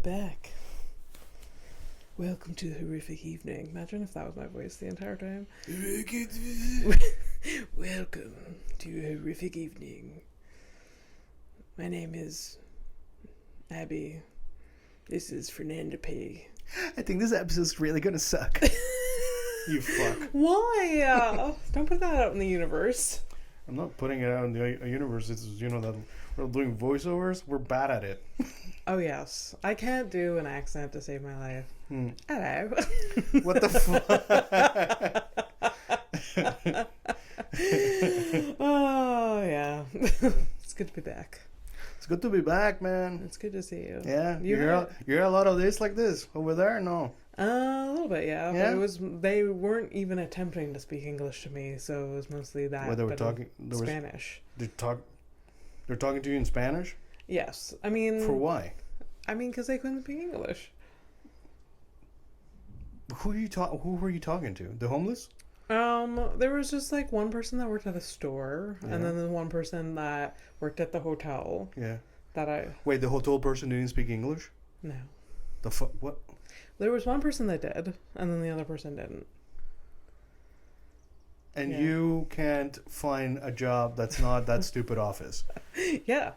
back. Welcome to the horrific evening. Imagine if that was my voice the entire time. Welcome to a horrific evening. My name is Abby. This is Fernando P. I think this episode's really gonna suck. You fuck. Why? Don't put that out in the universe. I'm not putting it out in the universe. It's, that we're doing voiceovers. We're bad at it. Oh, yes. I can't do an accent to save my life. Hello. What the fuck? Oh, yeah. It's good to be back. It's good to be back, man. It's good to see you. Yeah. You hear a lot of this like this over there? No. A little bit, yeah. But they weren't even attempting to speak English to me, so it was mostly that. Well, they were talking Spanish. They're talking to you in Spanish? Yes. I mean... For why? I mean, because they couldn't speak English. Who were you talking to? The homeless? There was just like one person that worked at a store, and then the one person that worked at the hotel. Yeah. Wait, the hotel person didn't speak English? No. The fuck? What? There was one person that did, and then the other person didn't. And you can't find a job that's not that stupid office. Yeah.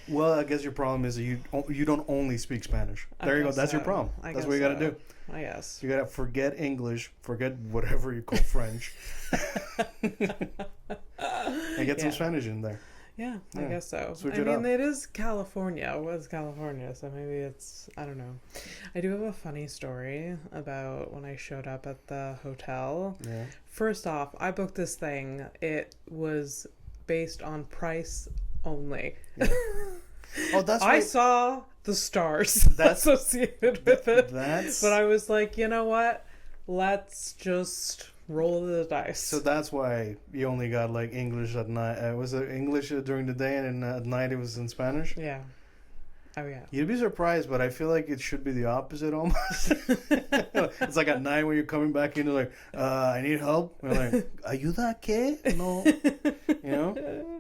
Well, I guess your problem is that you don't only speak Spanish. There you go. That's your problem. That's what you got to do. I guess. You got to forget English, forget whatever you call French, and get some Spanish in there. Yeah, I guess so. Switch I it mean, up. it is California. It was California, so maybe it's... I don't know. I do have a funny story about when I showed up at the hotel. Yeah. First off, I booked this thing. It was based on price only. Yeah. Oh, that's I saw the stars that's associated with it. But I was like, you know what? Let's just roll the dice. So that's why you only got like English at night. Was it English during the day and at night it was in Spanish? Yeah. Oh yeah. You'd be surprised, but I feel like it should be the opposite almost. It's like at night when you're coming back in, like, I need help. We're like, ¿ayuda qué? No. You know?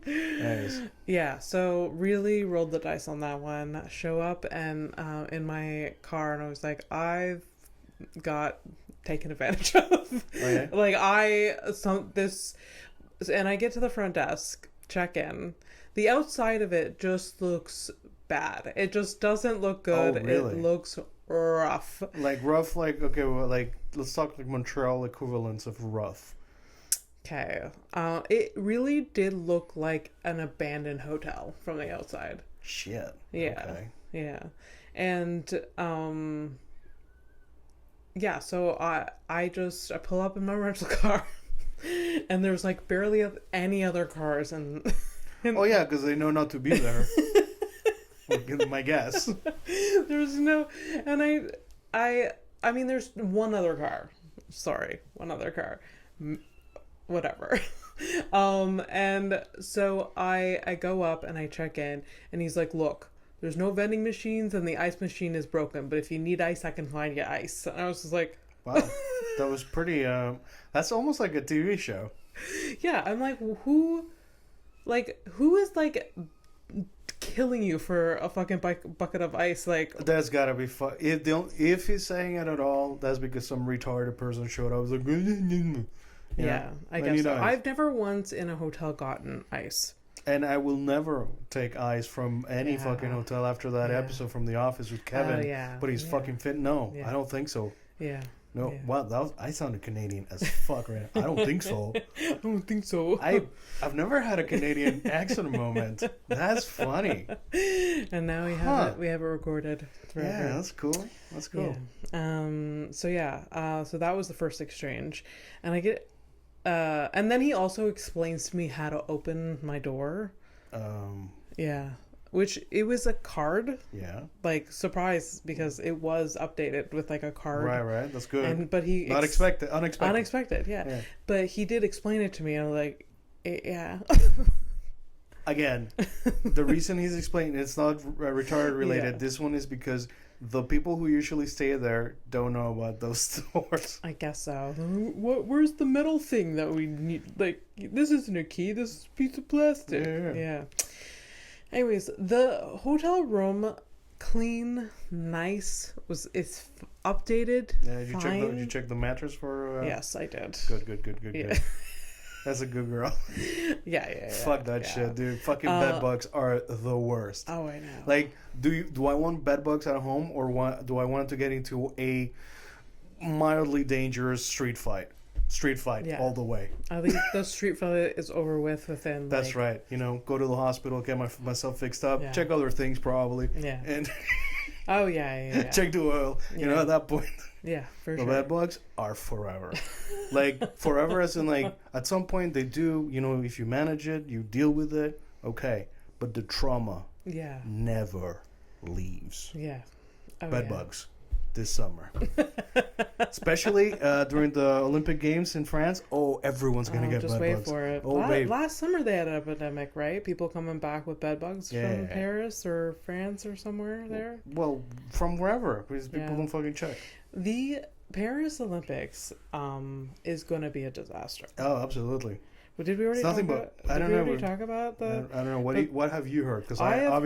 Nice. Yeah, so really rolled the dice on that one. Show up and in my car, and I was like, I've got taken advantage of. Okay. Like and I get to the front desk, check in. The outside of it just looks bad. It just doesn't look good. Oh, really? It looks rough. Like rough, like, okay, well, like, let's talk like Montreal equivalents of rough. Okay. It really did look like an abandoned hotel from the outside. Shit. Yeah. Okay. Yeah. And so I pull up in my rental car and there's like barely any other cars and oh yeah, because they know not to be there. My guess. There's no, and I mean there's one other car. Sorry, one other car. Whatever. And so I go up and I check in and he's like, look, there's no vending machines and the ice machine is broken, but if you need ice, I can find you ice. And I was just like, wow, that was pretty, that's almost like a TV show. Yeah, I'm like, who is like killing you for a fucking bucket of ice? Like, that's gotta be fun. If he's saying it at all, that's because some retarded person showed up. I was like, yeah, I guess so. I've never once in a hotel gotten ice. And I will never take ice from any fucking hotel after that episode from The Office with Kevin. But he's fucking fit. No, I don't think so. Yeah. No, wow, I sounded Canadian as fuck right now. I don't think so. I don't think so. I've never had a Canadian accent moment. That's funny. And now we have it recorded forever. Yeah, that's cool. That's cool. Yeah. So that was the first exchange. And I get and then he also explains to me how to open my door. Yeah. Which it was a card. Yeah. Like, surprise, because it was updated with like a card. Right. That's good. But he unexpected. Yeah. But he did explain it to me, and I was like, yeah. Again, the reason he's explaining it's not retarded related. Yeah. This one is because the people who usually stay there don't know about those stores. I guess so. Where's the metal thing that we need? Like, this isn't a key. This is a piece of plastic. Yeah. Anyways, the hotel room clean, nice. It's updated. Yeah, fine. did you check the mattress for? Yes, I did. Good. That's a good girl. Yeah. Fuck that shit, dude. Fucking bed bugs are the worst. Oh, I know. Like, do I want bed bugs at home, or do I want to get into a mildly dangerous street fight? All the way. I think the street fight is over within. That's right. Go to the hospital, get myself fixed up, check other things probably. Yeah. And oh yeah. check the oil. At that point. Yeah, for the sure. bed bugs are forever. Like forever, as in like at some point they do. If you manage it, you deal with it. Okay, but the trauma. Never leaves. Yeah. Bed bugs. This summer, especially during the Olympic Games in France. Oh, everyone's gonna get bed bugs. Just wait for it. Oh, babe. Last summer they had an epidemic, right? People coming back with bed bugs from Paris or France or somewhere there. Well, from wherever, because people don't fucking check. The Paris Olympics is going to be a disaster. Oh, absolutely. But did we already? I don't know. Talk about the. I don't know. What have you heard? Because I have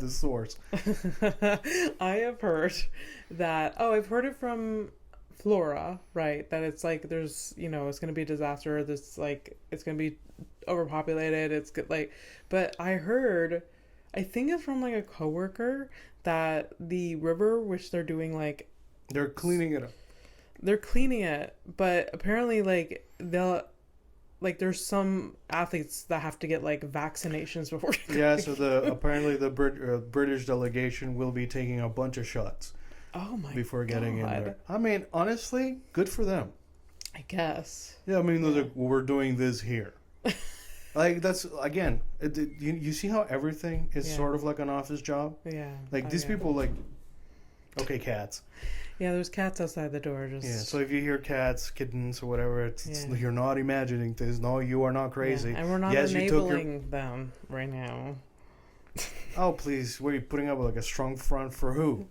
this source. I have heard that. Oh, I've heard it from Flora, right? That it's like there's it's going to be a disaster. There's like it's going to be overpopulated. It's good, but I heard, I think it's from like a coworker that the river, which they're doing they're cleaning it up. They're cleaning it, but apparently there's some athletes that have to get vaccinations before. Yeah, so apparently the British delegation will be taking a bunch of shots. Oh my! Before getting in there. I mean, honestly, good for them. I guess. Yeah, I mean, we're doing this here. That's again. You see how everything is sort of like an office job. Yeah. These people okay, cats. Yeah, there's cats outside the door. So if you hear cats, kittens, or whatever, you're not imagining this. No, you are not crazy. Yeah, and we're not enabling them right now. Oh, please. What are you putting up with a strong front for who?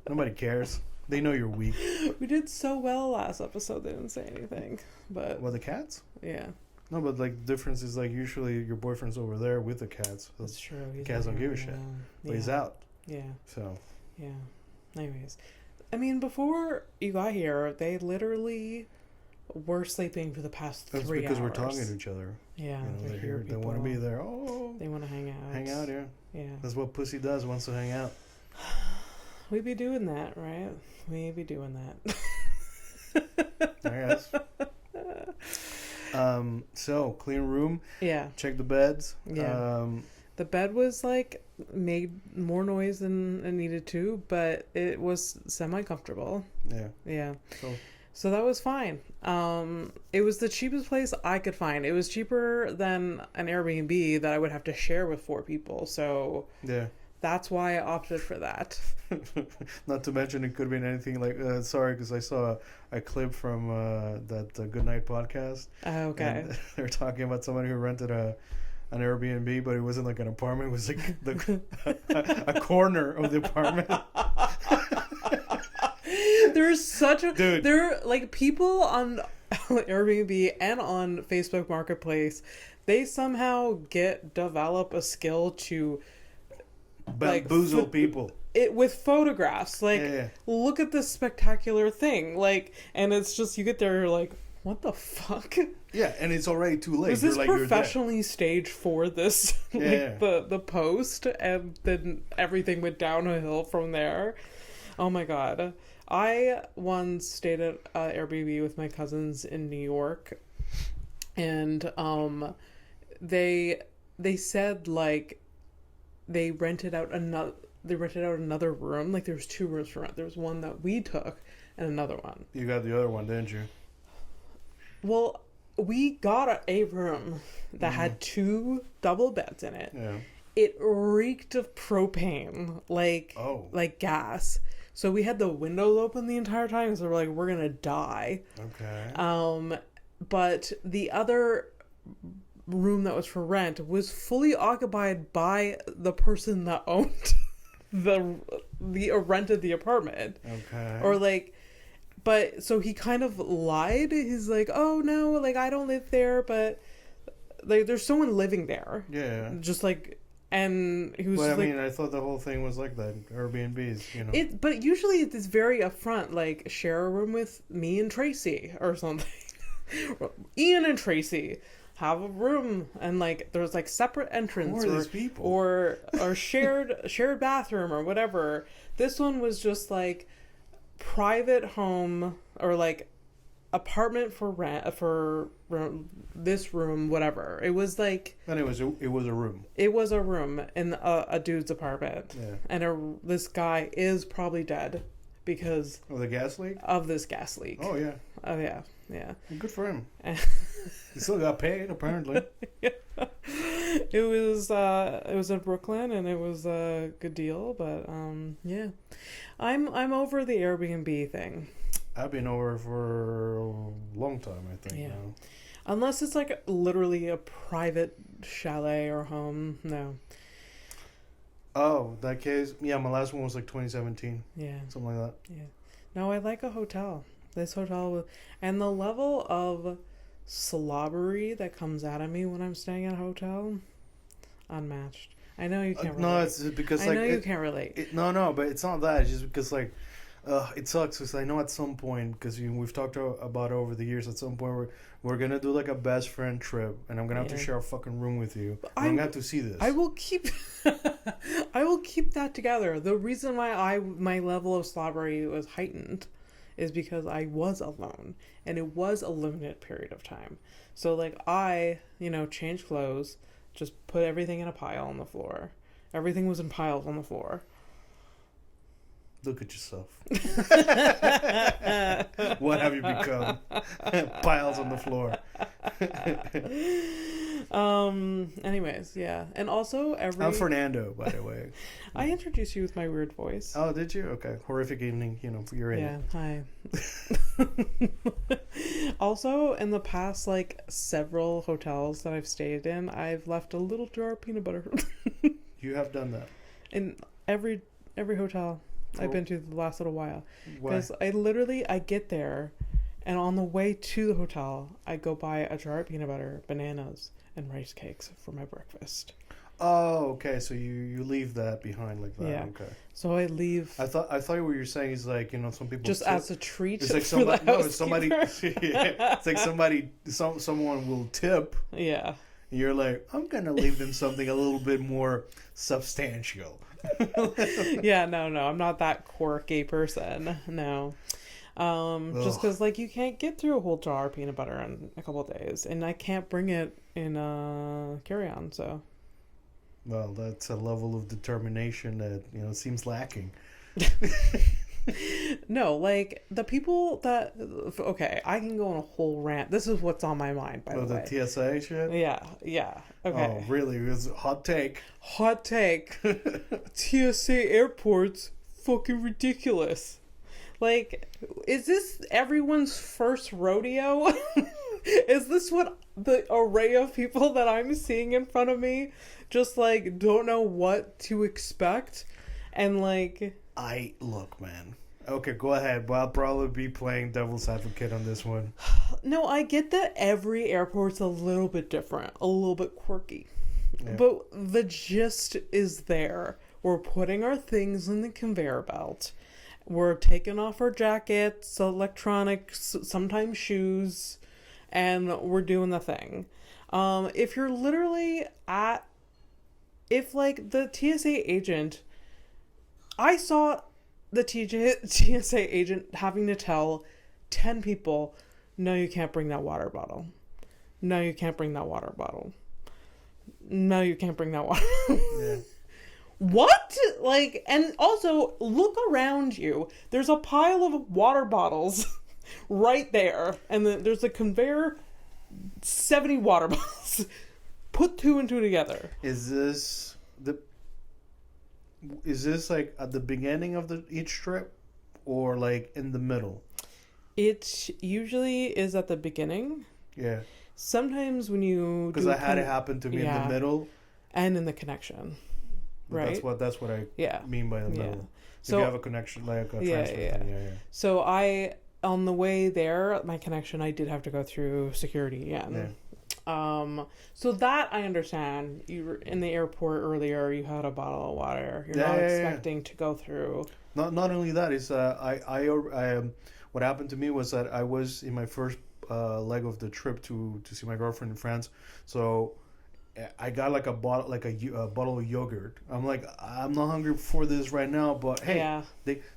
Nobody cares. They know you're weak. We did so well last episode, they didn't say anything. But the cats? Yeah. No, but the difference is usually your boyfriend's over there with the cats. That's true. The cats don't give a shit. But he's out. Yeah. So. Yeah. Anyways. I mean, before you got here, they literally were sleeping for the past 3 hours. That's because we're talking to each other. Yeah. They want to be there. Oh. They want to hang out. Hang out, yeah. Yeah. That's what pussy does, wants to hang out. We be doing that, right? We be doing that. I guess. So, clean room. Yeah. Check the beds. Yeah. The bed was made more noise than it needed to, but it was semi-comfortable. Yeah. Yeah. Cool. So that was fine. It was the cheapest place I could find. It was cheaper than an Airbnb that I would have to share with 4 people. So yeah. That's why I opted for that. Not to mention it could have been anything sorry, because I saw a clip from that Good Night podcast. Okay. And they're talking about somebody who rented an Airbnb, but it wasn't an apartment. It was a corner of the apartment. There's such a... Dude. There are people on Airbnb and on Facebook Marketplace, they somehow develop a skill to... bamboozle people. It with photographs. Look at this spectacular thing. And it's just, you get there, what the fuck? Yeah, and it's already too late. Was this professionally staged for this? The post, and then everything went downhill from there. Oh my god. I once stayed at Airbnb with my cousins in New York, and they said they rented out another room. There was 2 rooms for rent. There was one that we took and another one. You got the other one, didn't you? Well, we got a room that had 2 double beds in it. Yeah. It reeked of propane, like gas. So we had the windows open the entire time, so we're gonna die. Okay. But the other room that was for rent was fully occupied by the person that owned rented the apartment. Okay. But so he kind of lied. He's oh no, I don't live there, but there's someone living there. Yeah. Just And he was But I just like, mean, I thought the whole thing was like that. Airbnbs, you know. but usually it's very upfront, like share a room with me and Tracy or something. Ian and Tracy have a room, and like there's like separate entrance, Who are these people? or shared bathroom or whatever. This one was just like private home or like apartment for rent for this room, whatever. It was like, And it was a room. it was a room in a dude's apartment. Yeah. And this guy is probably dead because Oh, the gas leak? of this gas leak. Oh, yeah. Oh yeah, yeah. Well, good for him. He still got paid, apparently. It was in Brooklyn, and it was a good deal, but yeah. I'm over the Airbnb thing. I've been over for a long time, I think. Yeah. Now. Unless it's like literally a private chalet or home. No. Oh, that case. Yeah, my last one was like 2017. Yeah. Something like that. Yeah. No, I like a hotel. This hotel and the level of slobbery that comes out of me when I'm staying at a hotel, unmatched. I know you can't relate. No, it's because I like know you can't relate. No, but it's not that. It's just because like it sucks because I know at some point, because we've talked about it over the years, at some point we're gonna do like a best friend trip, and I'm gonna have to share a fucking room with you. I'm gonna have to see this. I will keep I will keep that together. The reason why my level of slobbery was heightened is because I was alone, and it was a limited period of time. So like I, changed clothes, just put everything in a pile on the floor. Everything was in piles on the floor. Look at yourself. What have you become? Piles on the floor. Anyways, yeah. And also I'm Fernando, by the way. I introduced you with my weird voice. Oh, did you? Okay. Horrific evening, you're in it. Hi. Also, in the past, like, several hotels that I've stayed in, I've left a little jar of peanut butter. You have done that? In every hotel I've been to the last little while. Why? Because I get there, and on the way to the hotel, I go buy a jar of peanut butter, bananas, and rice cakes for my breakfast. Oh, okay. So you leave that behind like that. Yeah. Okay. So I leave. I thought what you were saying is like, some people just as a treat. It's like somebody. No, it's somebody. Yeah, it's like somebody. Someone will tip. Yeah. And you're like, I'm gonna leave them something a little bit more substantial. Yeah, no, I'm not that quirky person. No. Just because like you can't get through a whole jar of peanut butter in a couple of days, and I can't bring it in carry-on. So. Well, that's a level of determination that seems lacking. No, like the people that. Okay, I can go on a whole rant. This is what's on my mind, by the way. The TSA shit. Yeah. Okay. Oh, really? It was a hot take. TSA airports fucking ridiculous. Like, is this everyone's first rodeo? Is this what the array of people that I'm seeing in front of me just like don't know what to expect? And like, look, man. Okay, go ahead. But I'll probably be playing devil's advocate on this one. No, I get that every airport's a little bit different, a little bit quirky. Yeah. But the gist is there. We're putting our things in the conveyor belt. We're taking off our jackets, electronics, sometimes shoes, and we're doing the thing. If you're literally if like the TSA agent, I saw the TSA agent having to tell 10 people, no, you can't bring that water bottle. No, you can't bring that water bottle. No, you can't bring that water. Yeah. What? Like, and also look around you. There's a pile of water bottles right there, and then there's a conveyor, 70 water bottles. Put two and two together. Is this like at the beginning of each trip, or like in the middle? It usually is at the beginning. Yeah. Sometimes when you because I had it happen to me in the middle and in the connection. But right. That's what I mean by the middle. Yeah. So if you have a connection, like a transfer thing. Yeah. So on the way there, my connection, I did have to go through security again. So that I understand. You were in the airport earlier. You had a bottle of water. You're Yeah, not yeah, expecting to go through. Not only that is what happened to me was that I was in my first leg of the trip to see my girlfriend in France, so I got like a bottle of yogurt. I'm like, I'm not hungry for this right now, but hey, Yeah.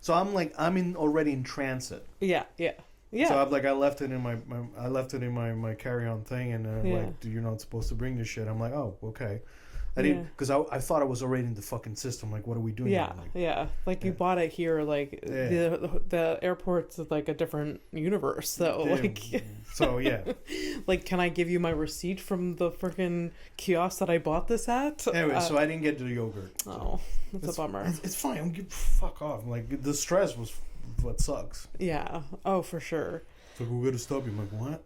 so I'm already in transit. Yeah. Yeah. Yeah. So I left it in my carry-on thing, and like, you're not supposed to bring this shit. I'm like, oh, okay. I didn't, because I thought I was already in the fucking system. Like, what are we doing? Yeah, here? Like, like you bought it here. Like the airport's like a different universe. So like, so yeah. Like, can I give you my receipt from the freaking kiosk that I bought this at? Anyway, so I didn't get the yogurt. Oh, that's a bummer. It's fine. Fuck off. Like, the stress was what sucks. Yeah. Oh, for sure. So we gotta stop you. I'm like, what?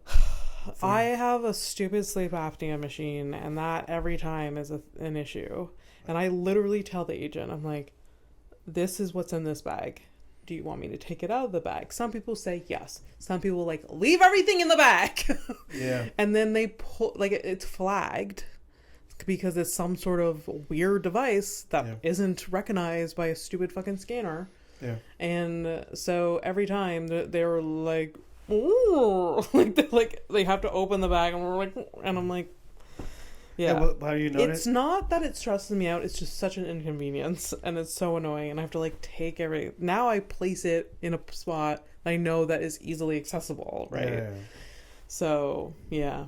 I have a stupid sleep apnea machine, and that every time is an issue. And I literally tell the agent, I'm like, this is what's in this bag. Do you want me to take it out of the bag? Some people say yes. Some people like, leave everything in the bag. Yeah. And then they pull, like, it's flagged because it's some sort of weird device that isn't recognized by a stupid fucking scanner. Yeah. And so every time they're like, ooh, like they have to open the bag, and we're like, and I'm like, yeah. How do you know it's not that it stresses me out. It's just such an inconvenience, and it's so annoying. And I have to like take every. Now I place it in a spot I know that is easily accessible, right? Yeah. So yeah.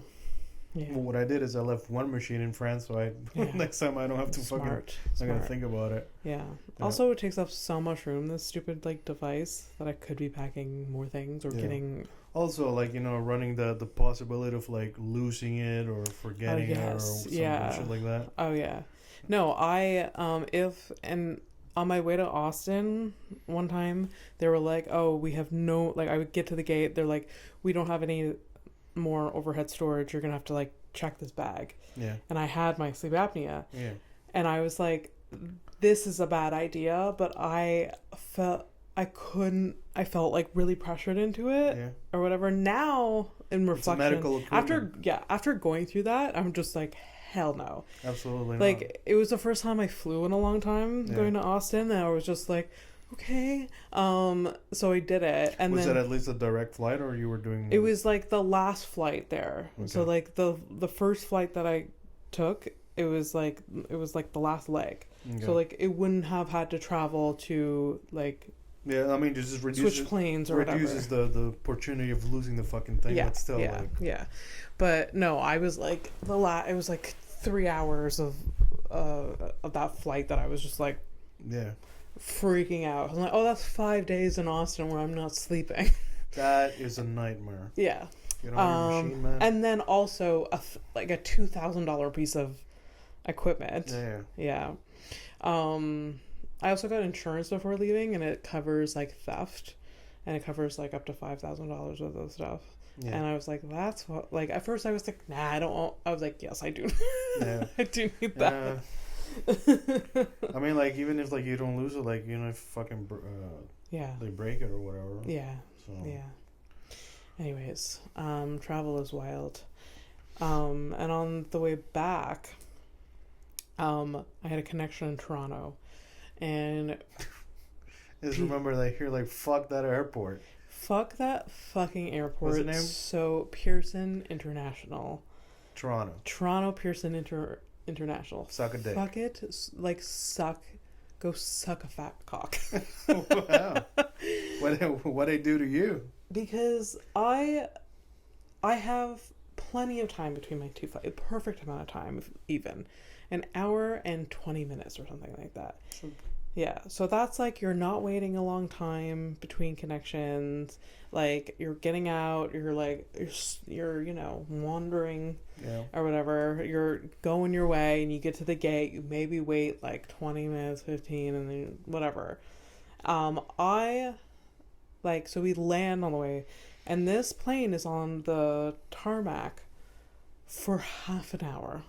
Well, what I did is I left one machine in France, so next time I don't have to Smart. I gotta think about it. Yeah. Also, it takes up so much room, this stupid like device, that I could be packing more things or getting. Also, like, running the possibility of like losing it or forgetting it or some shit like that. Oh yeah. No, I on my way to Austin one time, they were like, oh, we have no, like, I would get to the gate, they're like, we don't have any more overhead storage, you're gonna have to like check this bag. Yeah. And I had my sleep apnea. Yeah. And I was like, this is a bad idea, but I felt like really pressured into it or whatever. Now in reflection, after going through that, I'm just like, hell no. Absolutely like not. It was the first time I flew in a long time going to Austin, and I was just like, okay. So I did it. And was then it at least a direct flight, or you were doing? It was like the last flight there. Okay. So like the first flight that I took, it was like the last leg. Okay. So like it wouldn't have had to travel to like. Yeah, I mean, just reduces, switch planes or reduces whatever. the opportunity of losing the fucking thing. Yeah, but still, yeah. But no, I was like it was like 3 hours of that flight that I was just like, freaking out. I'm like, oh, that's 5 days in Austin where I'm not sleeping. That is a nightmare. Yeah. Get on your machine, man. And then also a $2,000 piece of equipment. Yeah. I also got insurance before leaving, and it covers like theft, and it covers like up to $5,000 worth of stuff. Yeah. And I was like, that's what, like, at first I was like, nah, I don't. I was like, yes, I do. Yeah. I do need that. I mean, like, even if like you don't lose it, like, if fucking they break it or whatever. Yeah. So. Yeah. Anyways, travel is wild. And on the way back, I had a connection in Toronto. And just remember that here, like, fuck that airport. Fuck that fucking airport. What's the name? So Pearson International. Toronto Pearson International. Suck a dick. Fuck it. Like, go suck a fat cock. Wow. What they do to you? Because I have plenty of time between my two flights. A perfect amount of time, even. An hour and 20 minutes or something like that. Yeah, so that's like, you're not waiting a long time between connections. Like, you're getting out, you're like, you're wandering or whatever. You're going your way, and you get to the gate. You maybe wait like 20 minutes, 15, and then whatever. So we land on the way, and this plane is on the tarmac for half an hour.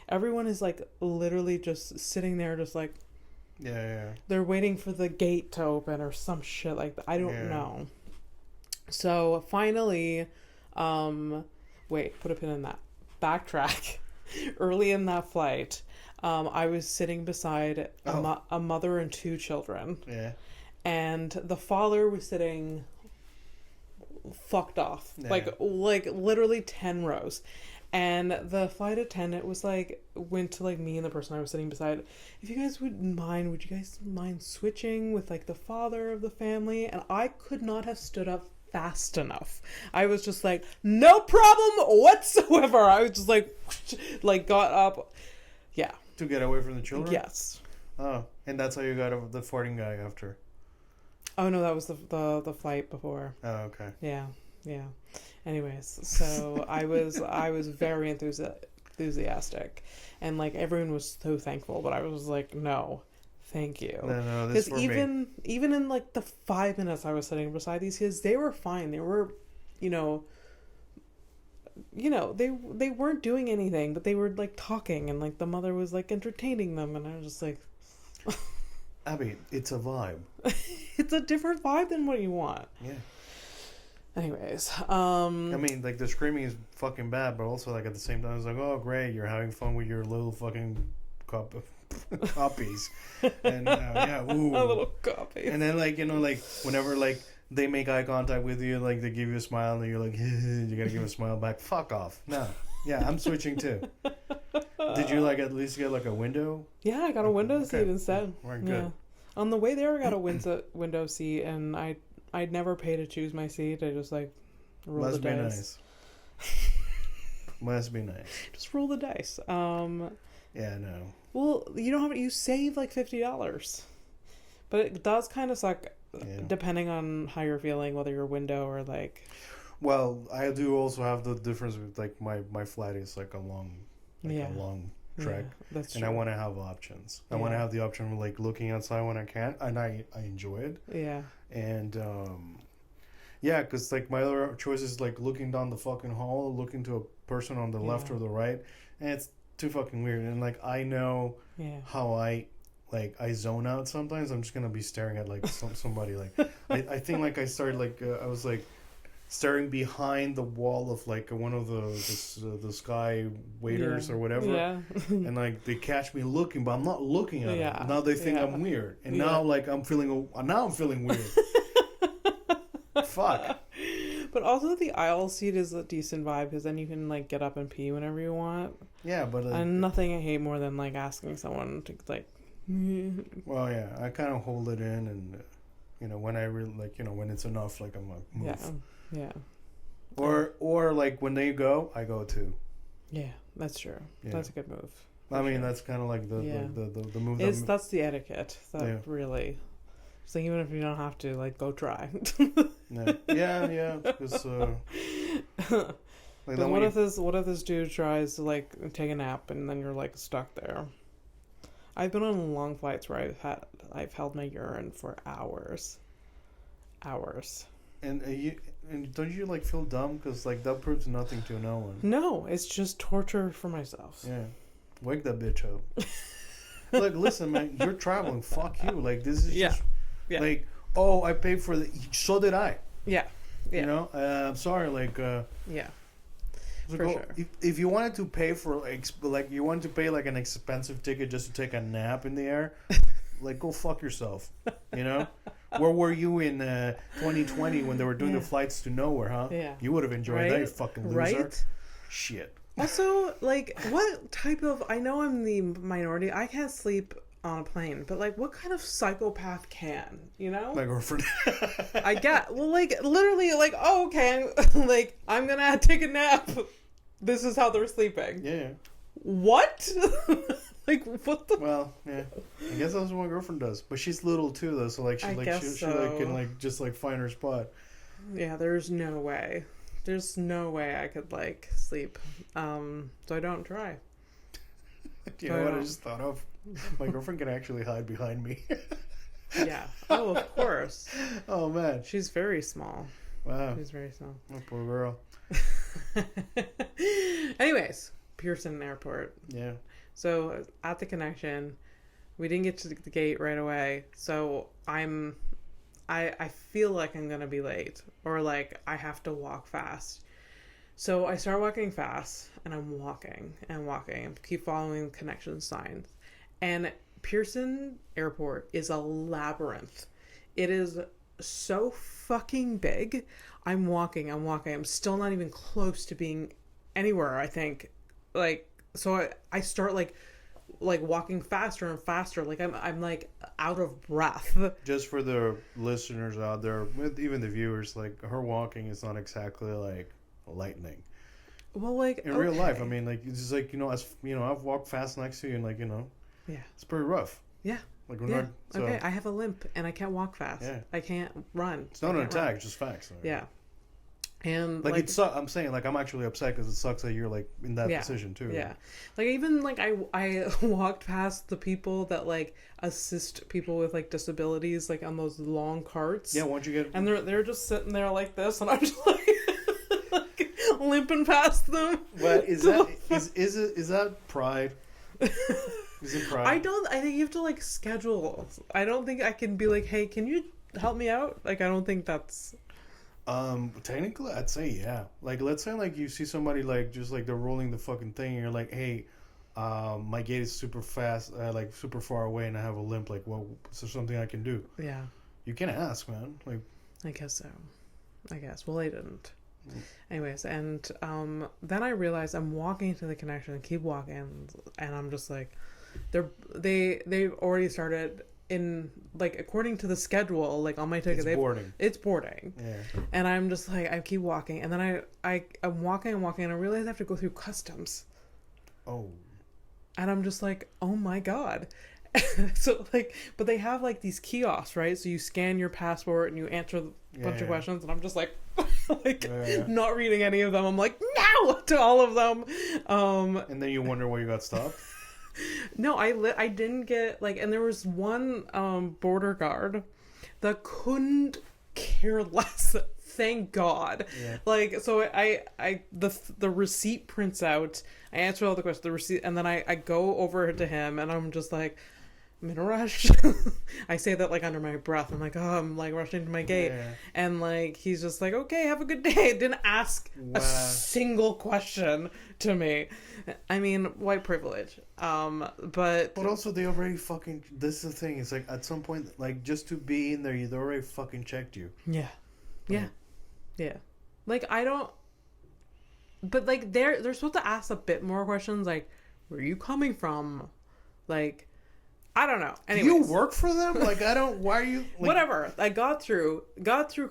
Everyone is like literally just sitting there, just like, they're waiting for the gate to open or some shit like that. I don't know. So finally, wait, put a pin in that. backtrack. Early in that flight, I was sitting beside a mother and 2 children. Yeah. And the father was sitting fucked off. Yeah. Like literally 10 rows. And the flight attendant was like, went to like me and the person I was sitting beside. Would you guys mind switching with like the father of the family? And I could not have stood up fast enough. I was just like, no problem whatsoever. I was just like got up. Yeah. To get away from the children? Yes. Oh, and that's how you got the farting guy after. Oh no, that was the flight before. Oh, okay. Yeah. Anyways, so I was very enthusiastic, and like everyone was so thankful, but I was like, no, thank you. No, this is for me. Even in like the 5 minutes I was sitting beside these kids, they were fine. They were, they weren't doing anything, but they were like talking, and like the mother was like entertaining them, and I was just like, Abby, it's a vibe. It's a different vibe than what you want. Yeah. Anyways, I mean, like, the screaming is fucking bad, but also, like, at the same time, it's like, oh, great, you're having fun with your little fucking copies. And, yeah, ooh. A little copy. And then, like, whenever, like, they make eye contact with you, like, they give you a smile, and you're like, you gotta give a smile back. Fuck off. No. Yeah, I'm switching, too. Did you, like, at least get, like, a window? Yeah, I got a window seat instead. Right, good. Yeah. On the way there, I got a window seat, and I'd never pay to choose my seat. I just like roll the dice. Nice. Must be nice. Just roll the dice. Yeah, no. Well, you save like $50, but it does kind of suck depending on how you're feeling, whether you're window or like. Well, I do also have the difference with like my flight is like a long trek, that's and true. I want to have options. I want to have the option of like looking outside when I can, and I enjoy it. Yeah. And because like my other choice is like looking down the fucking hall, looking to a person on the left or the right, and it's too fucking weird. And like I know how I zone out sometimes. I'm just gonna be staring at like somebody. Like I think like I started like I was like staring behind the wall of like one of the sky waiters or whatever, and like they catch me looking, but I'm not looking at them. Now they think I'm weird, and now like I'm feeling weird. Fuck. But also the aisle seat is a decent vibe because then you can like get up and pee whenever you want. Yeah, but and nothing I hate more than like asking someone to like. Well, yeah, I kind of hold it in, and when I really like when it's enough, like I'm like move. Yeah. Or like when they go, I go too. Yeah, that's true. Yeah. That's a good move. I mean, that's kind of like the move. That's the etiquette. Really. So even if you don't have to, like, go try. Yeah. Because like what if this dude tries to like take a nap and then you're like stuck there? I've been on long flights where I've held my urine for hours. And don't you like feel dumb because like that proves nothing to no one? No, it's just torture for myself. Yeah, wake that bitch up. Look, listen, man, you're traveling. Fuck you. Like this is just like, oh, I paid for the. So did I. Yeah. I'm sorry. Like. Yeah. So for sure. If you wanted to pay for like you wanted to pay like an expensive ticket just to take a nap in the air, like go fuck yourself. Where were you in 2020 when they were doing the flights to nowhere, huh? Yeah. You would have enjoyed that, you fucking loser. Right? Shit. Also, like, what type of... I know I'm the minority. I can't sleep on a plane, but, like, what kind of psychopath can, My girlfriend. I get... Well, like, literally, like, oh, okay, like, I'm gonna take a nap. This is how they're sleeping. Yeah. What? Like, what the... Well, yeah. I guess that's what my girlfriend does. But she's little, too, though, so, like, she can, like, just, like, find her spot. Yeah, there's no way. There's no way I could, like, sleep. So I don't try. Do you know what I just thought of? My girlfriend can actually hide behind me. Yeah. Oh, of course. Oh, man. She's very small. Wow. She's very small. Oh, poor girl. Anyways, Pearson Airport. Yeah. So at the connection, we didn't get to the gate right away. So I feel like I'm gonna be late, or like I have to walk fast. So I start walking fast, and I'm walking and walking and keep following connection signs. And Pearson Airport is a labyrinth. It is so fucking big. I'm walking. I'm still not even close to being anywhere, I think. Like, so I start like walking faster and faster. Like I'm like out of breath. Just for the listeners out there, with even the viewers, like her walking is not exactly like lightning. Well, like in real life, I mean, like it's just like, as I've walked fast next to you, and like yeah, it's pretty rough. Yeah. Like we're not. So, okay, I have a limp and I can't walk fast. Yeah. I can't run. It's not an attack, it's just facts. Though. Yeah. And like it's I'm saying, like, I'm actually upset because it sucks that you're like in that position too. Yeah. Like even like I walked past the people that like assist people with like disabilities, like on those long carts. Yeah. Once you get, and they're just sitting there like this, and I'm just like, like limping past them. But is that is that pride? Is it pride? I think you have to like schedule. I don't think I can be like, hey, can you help me out? Like I don't think that's. Technically, I'd say yeah. Like, let's say like you see somebody like just like they're rolling the fucking thing, and you're like, hey, my gate is super fast, like super far away, and I have a limp. Like, well, is there something I can do? Yeah. You can ask, man. Like, I guess so. I guess. Well, I didn't. Anyways, and then I realized I'm walking to the connection and keep walking, and I'm just like, they've already started. In like according to the schedule, like on my ticket, it's boarding. Yeah. And I'm just like, I keep walking, and then I'm walking and walking, and I realize I have to go through customs. Oh. And I'm just like, oh my god. So like, but they have like these kiosks, right? So you scan your passport and you answer a bunch of questions, and I'm just like, not reading any of them. I'm like, no to all of them. And then you wonder why you got stopped. No, I didn't get like, and there was one border guard that couldn't care less. Thank God. Yeah. Like, so the receipt prints out. I answer all the questions, the receipt, and then I go over to him, and I'm just like, I'm in a rush. I say that like under my breath. I'm like, oh, I'm like rushing to my gate. Yeah. And like, he's just like, okay, have a good day. Didn't ask a single question to me. I mean, white privilege. But also they already fucking, this is the thing. It's like at some point, like just to be in there, they already fucking checked you. Yeah. Yeah. Yeah. Like I don't, but like they're supposed to ask a bit more questions. Like, where are you coming from? Like, I don't know. Anyways. Do you work for them? Like, I don't. Why are you? Like... Whatever. I got through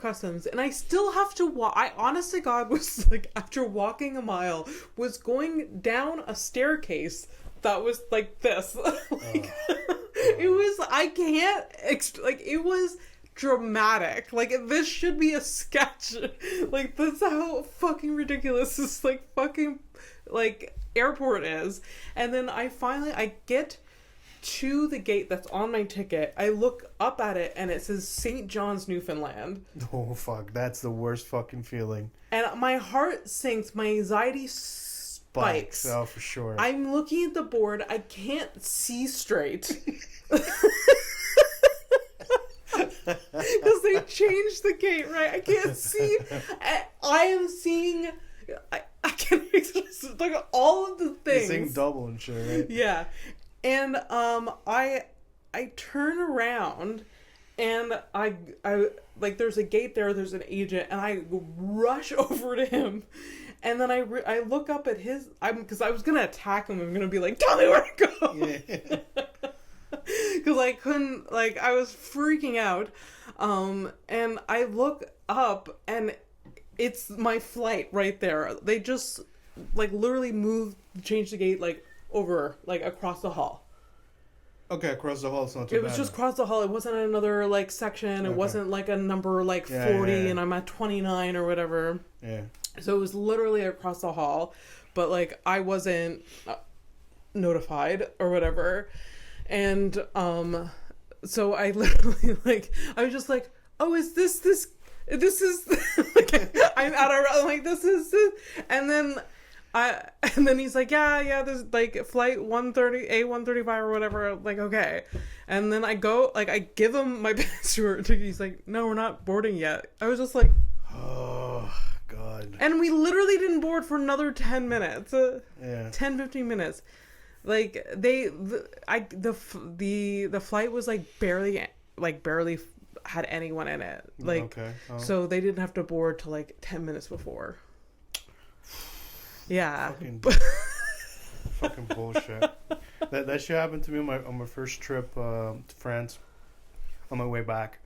customs, and I still have to walk. I honest to God was like, after walking a mile, was going down a staircase that was like this. Like, it was. I can't. Like, it was dramatic. Like, this should be a sketch. Like, that's how fucking ridiculous this like fucking like airport is. And then I get to the gate that's on my ticket. I look up at it and it says St. John's, Newfoundland. Oh fuck, that's the worst fucking feeling. And my heart sinks, my anxiety spikes. Oh, for sure. I'm looking at the board, I can't see straight. Because they changed the gate, right? I can't see. I am seeing. I can't like all of the things. You're seeing double and shit, right? Yeah. And I turn around, and I like there's a gate there's an agent, and I rush over to him, and then I look up at his, because I was gonna attack him. I'm gonna be like, tell me where to go. Yeah. Because I couldn't, like, I was freaking out, and I look up, and it's my flight right there. They just like literally changed the gate like over, like, across the hall. Okay, across the hall, it's not too bad. It was just across the hall. It wasn't another, like, section. It wasn't, like, a number, like, 40, and I'm at 29 or whatever. Yeah. So it was literally across the hall. But, like, I wasn't notified or whatever. And, so I literally, like, I was just like, oh, is this is, like, I'm like, this is, and then he's like, yeah, there's like flight 130, A135 or whatever. I'm like, okay. And then I go, like, I give him my passport. He's like, no, we're not boarding yet. I was just like, oh God. And we literally didn't board board for another 10 minutes. 10, 15 minutes. Like the flight was barely had anyone in it. Okay. So they didn't have to board till 10 minutes before. Yeah. Fucking bullshit. That shit happened to me on my first trip to France. On my way back,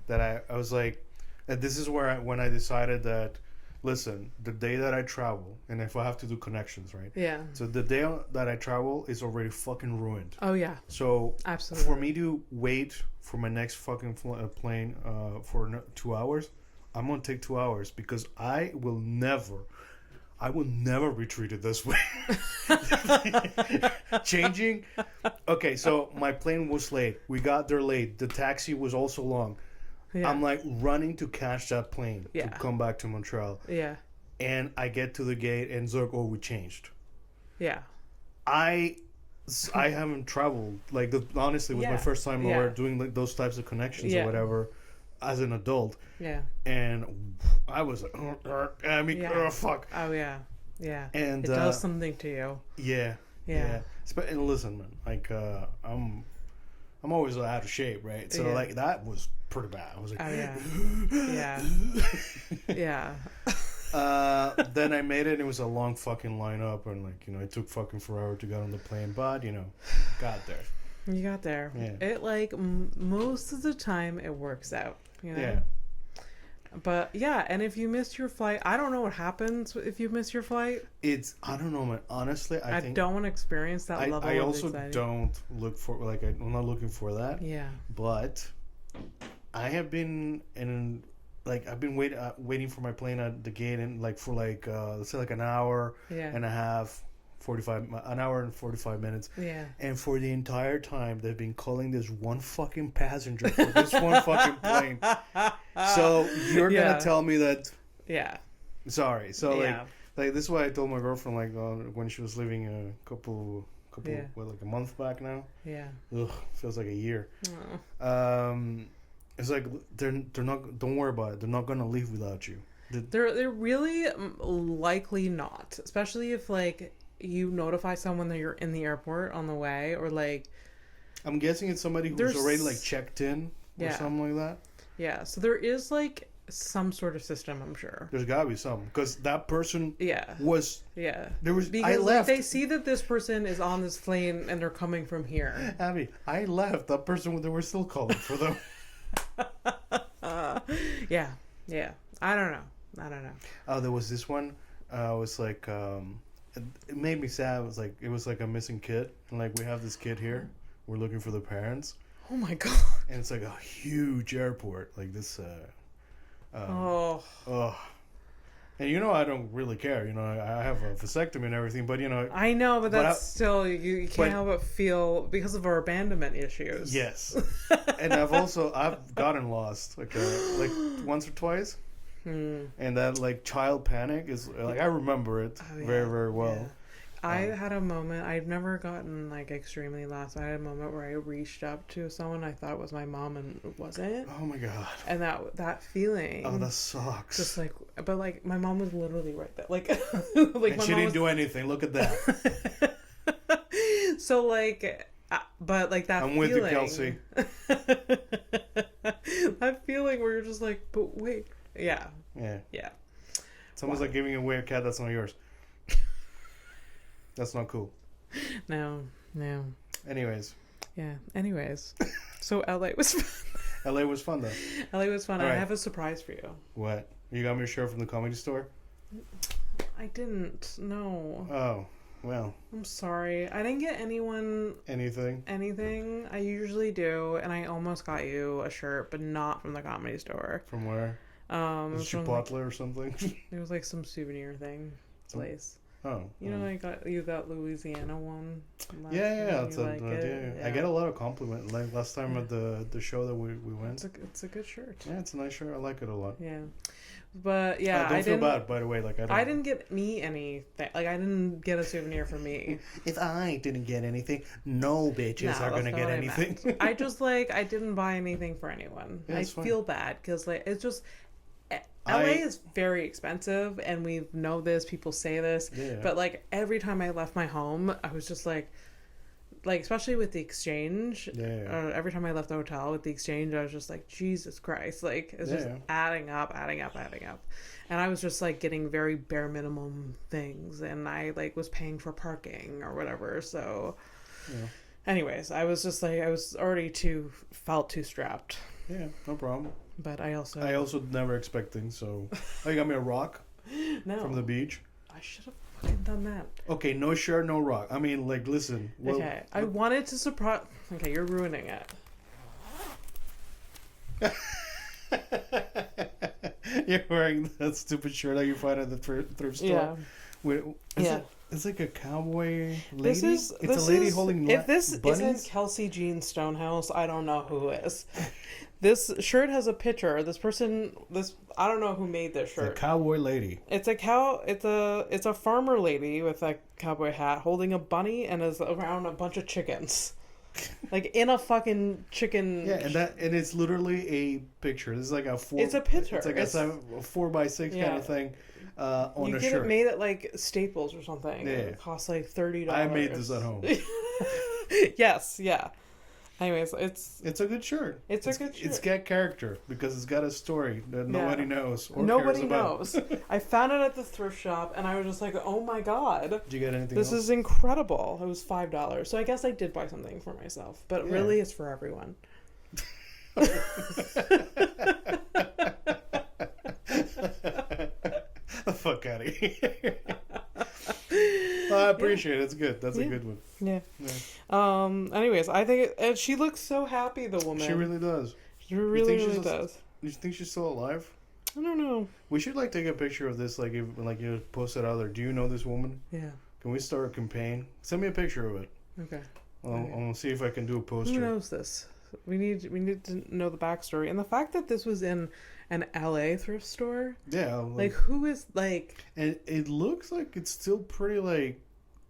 that I was like, this is when I decided that, listen, the day that I travel, and if I have to do connections, right? Yeah. So the day that I travel is already fucking ruined. Oh yeah. So absolutely, for me to wait for my next fucking plane for 2 hours, I'm gonna take 2 hours because I will never be treated this way. Changing. Okay, so my plane was late. We got there late. The taxi was also long. Yeah. I'm running to catch that plane to come back to Montreal. Yeah. And I get to the gate and it's like, oh, we changed. Yeah. I haven't traveled. Honestly, it was my first time ever doing those types of connections or whatever as an adult. Yeah. And I was like, oh, fuck. Oh, yeah. Yeah. And it does something to you. Yeah. Yeah. And listen, man, I'm always out of shape, right? So that was pretty bad. I was like, oh yeah. Yeah. Yeah. Then I made it and it was a long fucking lineup and it took fucking forever to get on the plane, but got there. You got there. Yeah. It most of the time it works out, Yeah. But yeah, and if you missed your flight, I don't know what happens if you miss your flight. I don't know, man. Honestly, I think don't want to experience that level of anxiety. I also don't look for I'm not looking for that. Yeah. But I have been I've been waiting for my plane at the gate and for let's say an hour and a half. An hour and 45 minutes. Yeah. And for the entire time, they've been calling this one fucking passenger for this one fucking plane. So you're gonna tell me that? Yeah. Sorry. So this is what I told my girlfriend when she was leaving a couple a month back now. Yeah. Ugh, feels like a year. Oh. It's they're not. Don't worry about it. They're not gonna leave without you. They're really likely not, especially if you notify someone that you're in the airport on the way, or I'm guessing it's somebody who's already checked in or something like that. Yeah, so there is some sort of system, I'm sure. There's gotta be some, because that person was there was because I left. They see that this person is on this plane and they're coming from here. Abby, I left. That person, they were still calling for them. Yeah. I don't know. Oh, there was this one. Was it made me sad. It was a missing kid, and we have this kid here. We're looking for the parents. Oh my god! And it's a huge airport, this. Oh. And I don't really care. I have a vasectomy and everything, but I know, but that's still you can't help but feel because of our abandonment issues. Yes, and I've gotten lost once or twice. And that child panic is I remember it very, very well. Yeah. I had a moment. I've never gotten extremely lost. I had a moment where I reached up to someone I thought was my mom and it wasn't. Oh my god! And that feeling. Oh, that sucks. Just but my mom was literally right there. And she didn't do anything. Look at that. So but that. I'm with you, Kelsey. That feeling where you're just but wait. Yeah. It's almost like giving away a cat that's not yours. That's not cool. No. Anyways. Yeah. So LA was fun. LA was fun though. LA was fun. Right. I have a surprise for you. What? You got me a shirt from the Comedy Store? I didn't. No. Oh. Well. I'm sorry. I didn't get anyone anything. I usually do, and I almost got you a shirt, but not from the Comedy Store. From where? Was Chipotle or something? It was some souvenir thing place. Oh. I got you that Louisiana one. Yeah. I get a lot of compliments. Last time at the show that we went. It's a good shirt. Yeah, it's a nice shirt. I like it a lot. Yeah. But yeah, don't feel bad, by the way. I didn't get me anything. I didn't get a souvenir for me. If I didn't get anything, no bitches are gonna get anything. I just I didn't buy anything for anyone. Yeah, I feel bad because it's just LA is very expensive, and we know this. People say this, but like every time I left my home, I was just like especially with the exchange. Every time I left the hotel with the exchange, I was just like, Jesus Christ! Like it's just adding up, and I was just like getting very bare minimum things, and I like was paying for parking or whatever. So, anyways, I was just like I was already felt too strapped. Yeah, no problem. But I also never expect things, so... Oh, you got me a rock? No. From the beach? I should have fucking done that. Okay, no shirt, no rock. I mean, like, listen. Okay, I wanted to surprise... Okay, you're ruining it. You're wearing that stupid shirt that you find at the thrift store? Yeah. Wait, it's like a cowboy lady? It's a lady holding If this bunnies? isn't Kelsey Jean Stonehouse, I don't know who is. This shirt has a picture. This person, I don't know who made this shirt. The cowboy lady. It's a farmer lady with a cowboy hat holding a bunny and is around a bunch of chickens. Like in a fucking chicken. Yeah, and it's literally a picture. This is like It's a picture. It's like a 4x6 kind of thing on you a get shirt. it made at like Staples or something. Yeah. It costs like $30. I made this at home. Yes, yeah. Anyways, it's a good shirt. It's a good shirt. It's got character because it's got a story that nobody knows or nobody cares about. knows. I found it at the thrift shop and I was just like, oh my god. Did you get anything This else? is incredible. It was $5. So I guess I did buy something for myself. But really it's for everyone. The fuck out of here. Well, I appreciate it. It's good. That's a good one. Yeah. Anyways, I think and she looks so happy, the woman. She really does. She really does. You think she's still alive? I don't know. We should like take a picture of this, like you post it out there. Do you know this woman? Yeah. Can we start a campaign? Send me a picture of it. Okay. I'll see if I can do a poster. Who knows this? We need to know the backstory and the fact that this was in an LA thrift store. Yeah. Like who is like? And it looks like it's still pretty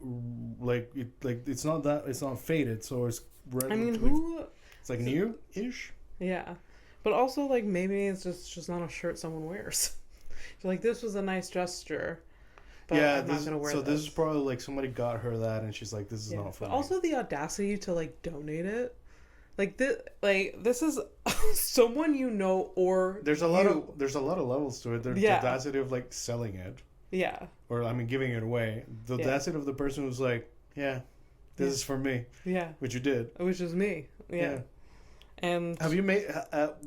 it's not faded, so it's red. I mean, who? It's like new-ish. Yeah, but also like maybe it's just not a shirt someone wears. So like this was a nice gesture. But I'm not gonna wear this is probably like somebody got her that, and she's like, "This is not for me." Also, the audacity to like donate it, this is someone you know or there's a lot of levels to it. There's the audacity of like selling it. Yeah. Or I mean, giving it away. The audacity of the person who's like, "Yeah, this is for me." Yeah. Which you did. Which is me. Yeah. And have you made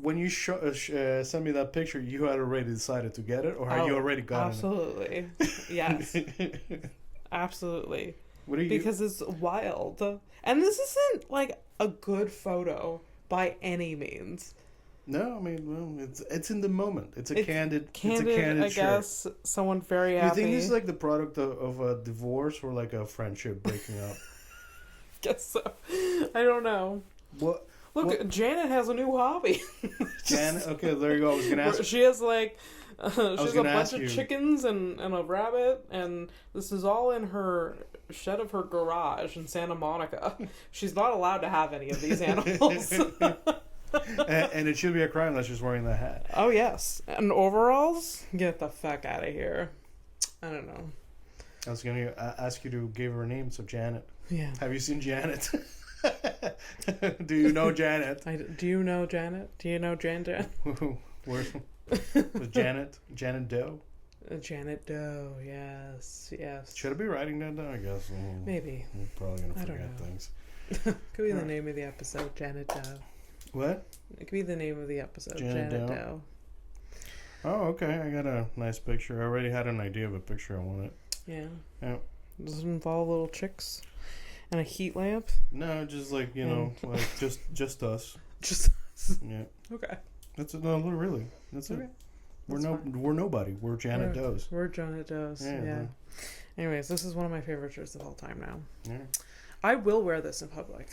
when you sent me that picture? You had already decided to get it, or had you already gotten absolutely. it? Yes, absolutely. What are you? Because it's wild, and this isn't like a good photo by any means. No, I mean, well, it's in the moment. It's a candid I shirt. guess someone very happy. You think this is like the product of a divorce or like a friendship breaking up? Guess so. I don't know. What? Look, Janet has a new hobby. Janet, okay, there you go. I was gonna ask. She has like, she has a bunch of chickens and a rabbit, and this is all in her shed of her garage in Santa Monica. She's not allowed to have any of these animals. and it should be a crime unless she's wearing the hat. Oh yes, and overalls. Get the fuck out of here. I don't know. I was gonna ask you to give her a name, so Janet. Yeah. Have you seen Janet? Do you know Janet? Do you know Janet? Do you know Jan? Where's was Janet? Janet Doe? Janet Doe, yes. Should I be writing that down? I guess. Maybe. I'm probably going to forget things. Could be the name of the episode, Janet Doe. What? It could be the name of the episode, Janet Doe. Oh, okay. I got a nice picture. I already had an idea of a picture I wanted. Yeah. Yeah. Does it involve little chicks? And a heat lamp? No, just like, like just us. Just us. Yeah. Okay. That's it. No, really. That's okay. it. We're nobody. We're Janet Does. We're Janet Does. Yeah. Anyways, this is one of my favorite shirts of all time now. Yeah. I will wear this in public.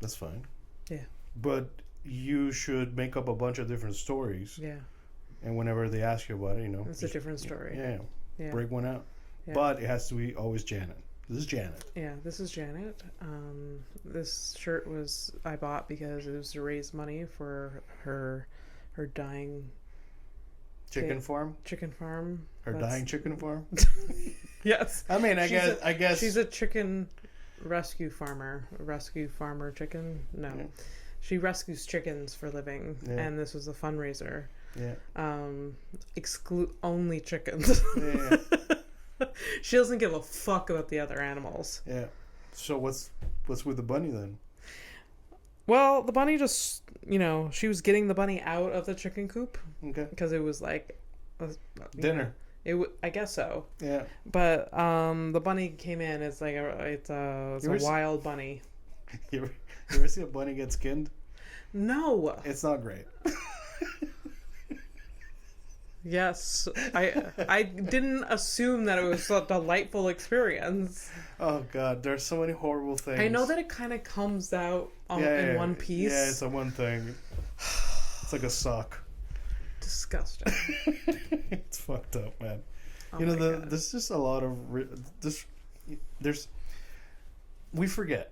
That's fine. Yeah. But you should make up a bunch of different stories. Yeah. And whenever they ask you about it, it's a different story. Yeah. Break one out. Yeah. But it has to be always Janet. This is Janet. Yeah, this is Janet. This shirt I bought because it was to raise money for her dying Chicken farm? Chicken farm. Her dying chicken farm? Yes. I mean, I guess she's a chicken rescue farmer. Rescue farmer chicken? No. Yeah. She rescues chickens for a living, and this was a fundraiser. Yeah. Exclude only chickens. Yeah. She doesn't give a fuck about the other animals. Yeah. So what's with the bunny then? Well, the bunny just, she was getting the bunny out of the chicken coop. Okay. Because it was like Dinner. I guess so. Yeah. But the bunny came in. It's like it's a wild bunny. You ever see a bunny get skinned? No. It's not great. Yes, I didn't assume that it was a delightful experience. Oh God, there's so many horrible things. I know that it kind of comes out in one piece. Yeah, it's a one thing. It's like a sock. Disgusting. It's fucked up, man. Oh there's just a lot of we forget.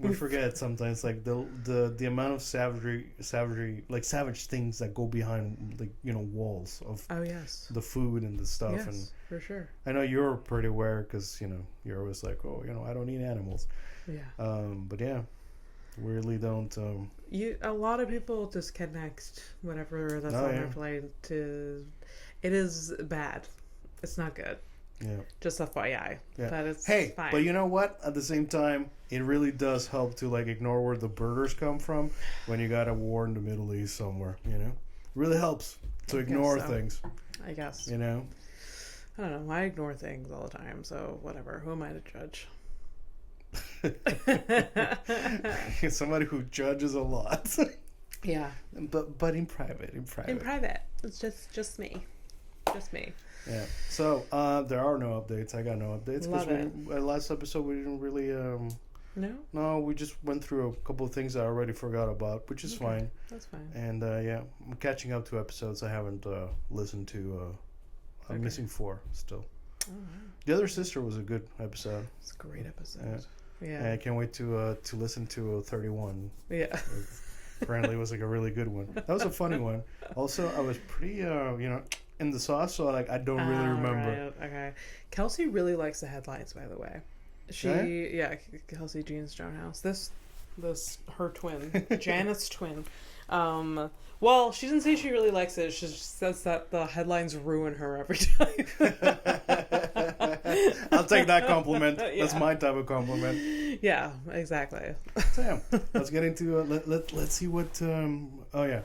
We forget sometimes, like the amount of savagery, like savage things that go behind, like walls of. Oh yes. The food and the stuff. Yes, and for sure. I know you're pretty aware because you're always like, oh, I don't eat animals. Yeah. But yeah, we really don't. A lot of people disconnect whatever that's on their plate to. It is bad. It's not good. Yeah. Just FYI. Yeah. But it's fine. But you know what? At the same time, it really does help to like ignore where the burgers come from when you got a war in the Middle East somewhere. It really helps to ignore things. I guess. I don't know. I ignore things all the time, so whatever. Who am I to judge? Somebody who judges a lot. Yeah. But in private. In private. It's just me. Just me. Yeah. So there are no updates. I got no updates because last episode we didn't really. No, we just went through a couple of things I already forgot about, which is fine. That's fine. And I'm catching up to episodes I haven't listened to. I'm missing 4 still. Oh, wow. The Other Sister was a good episode. It's a great episode. Yeah. And I can't wait to listen to 31. Yeah. Apparently it was like a really good one. That was a funny one. Also, I was pretty in the sauce, so like I don't really remember. Right. Okay. Kelsey really likes the headlines, by the way. Kelsey Jean Stonehouse. This her twin, Janet's twin. Well, she didn't say she really likes it. She just says that the headlines ruin her every time. I'll take that compliment. Yeah. That's my type of compliment. Yeah, exactly. So yeah, let's get into let's see what. Oh yeah.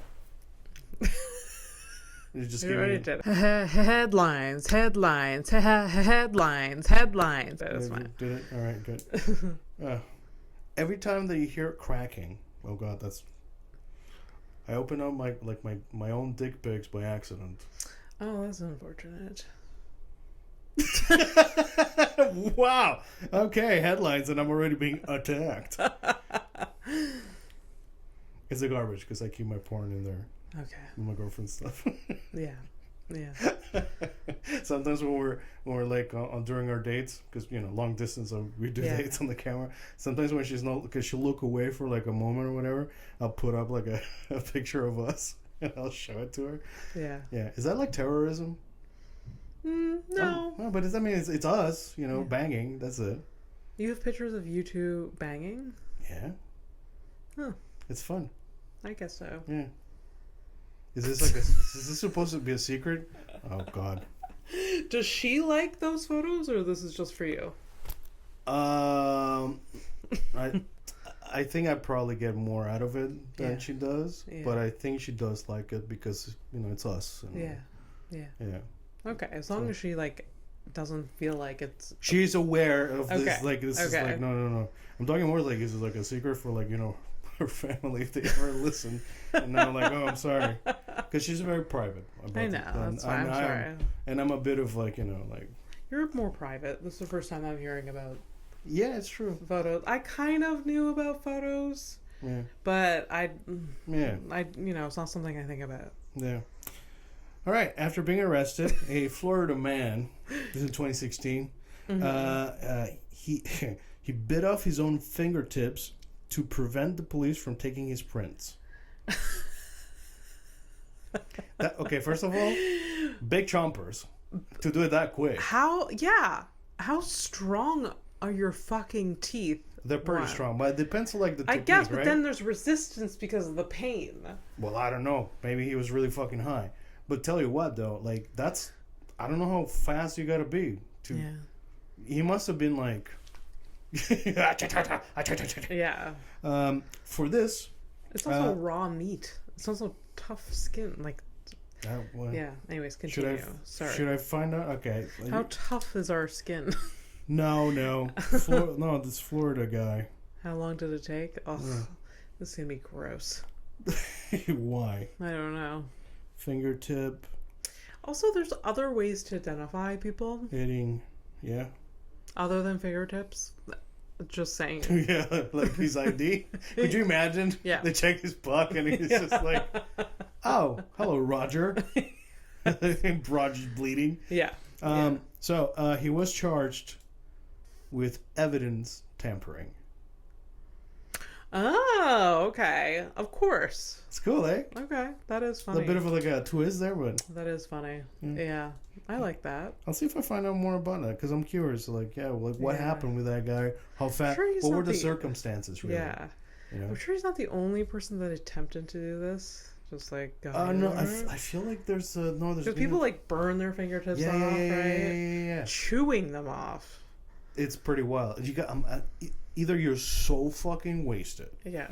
You just already did. Headlines. That's fine. Did it? All right, good. Every time that you hear it cracking, oh God, I open up my own dick pics by accident. Oh, that's unfortunate. Wow. Okay, headlines, and I'm already being attacked. It's a garbage because I keep my porn in there. Okay. With my girlfriend's stuff. Yeah. Sometimes when we're like during our dates, because long distance, we do dates on the camera. Sometimes when she's not, because she'll look away for like a moment or whatever, I'll put up like a picture of us and I'll show it to her. Yeah. Yeah. Is that like terrorism? No. Oh, but it's us, banging. That's it. You have pictures of you two banging? Yeah. Huh. It's fun. I guess so. Yeah. Is this supposed to be a secret? Oh God. Does she like those photos, or this is just for you? I think I probably get more out of it than she does, but I think she does like it because it's us. Yeah. Okay, as long as she doesn't feel like it's. She's aware of this. Like this is like no. I'm talking more like this is like a secret for her family if they ever listen. And now I'm like, oh, I'm sorry, because she's very private. I know, that's fine. I'm sorry. And I'm a bit of You're more private. This is the first time I'm hearing about. Yeah, it's true. Photos. I kind of knew about photos. Yeah. But it's not something I think about. Yeah. All right. After being arrested, a Florida man, this is in 2016, he bit off his own fingertips to prevent the police from taking his prints. Okay, first of all, big chompers to do it that quick. How strong are your fucking teeth? They're pretty strong, but it depends on like the technique, guess, but right? then there's resistance because of the pain. Well, I don't know. Maybe he was really fucking high. But tell you what, though, like I don't know how fast you gotta be to. Yeah. He must have been like. Yeah. For this. It's also raw meat. It's also tough skin. Like. Well, yeah. Anyways, continue. Sorry. Should I find out? Okay. How tough is our skin? No. No, this Florida guy. How long did it take? Oh, this is gonna be gross. Why? I don't know. Fingertip. Also, there's other ways to identify people. Hitting. Yeah. Other than fingertips. Just saying. Yeah, like his ID. Could you imagine? Yeah. They check his buck and he's just like, oh, hello, Roger. Roger's bleeding. Yeah. So he was charged with evidence tampering. Oh, okay. Of course. It's cool, eh? Okay, that is funny. A bit of like a twist there, but that is funny. Yeah, I like that. I'll see if I find out more about that because I'm curious. Like, what happened with that guy? How fast? Sure what were the circumstances? Really? Yeah, you know? I'm sure he's not the only person that attempted to do this. Just like no, I feel like there's because people like burn their fingertips off, right? Yeah. Chewing them off. It's pretty wild. You got either you're so fucking wasted. Yeah.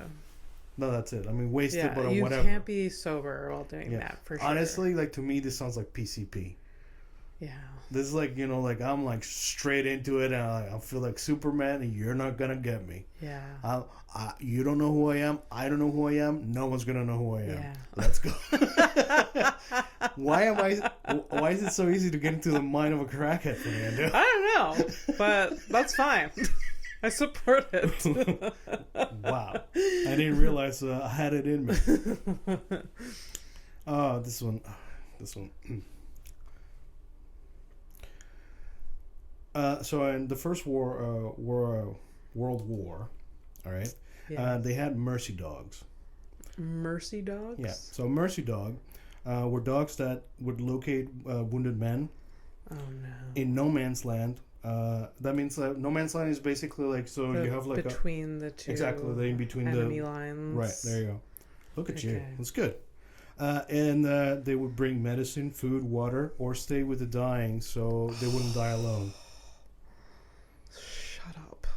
No, that's it. I mean, wasted, but you whatever. You can't be sober while doing that, for sure. Honestly, like, to me, this sounds like PCP. Yeah. This is like, like, I'm like straight into it, and I feel like Superman, and you're not gonna get me. Yeah. You don't know who I am. I don't know who I am. No one's gonna know who I am. Yeah. Let's go. Why is it so easy to get into the mind of a crackhead, Fernando? I don't know, but that's fine. I support it. Wow. I didn't realize I had it in me. Oh, this one. So in the first World War, all right, they had mercy dogs. Mercy dogs? Yeah. So mercy dog were dogs that would locate wounded men in no man's land. That means no man's land is basically like you have like between the two in between enemy lines. Right, there you go. Look at you. That's good. And they would bring medicine, food, water, or stay with the dying so they wouldn't die alone. Shut up.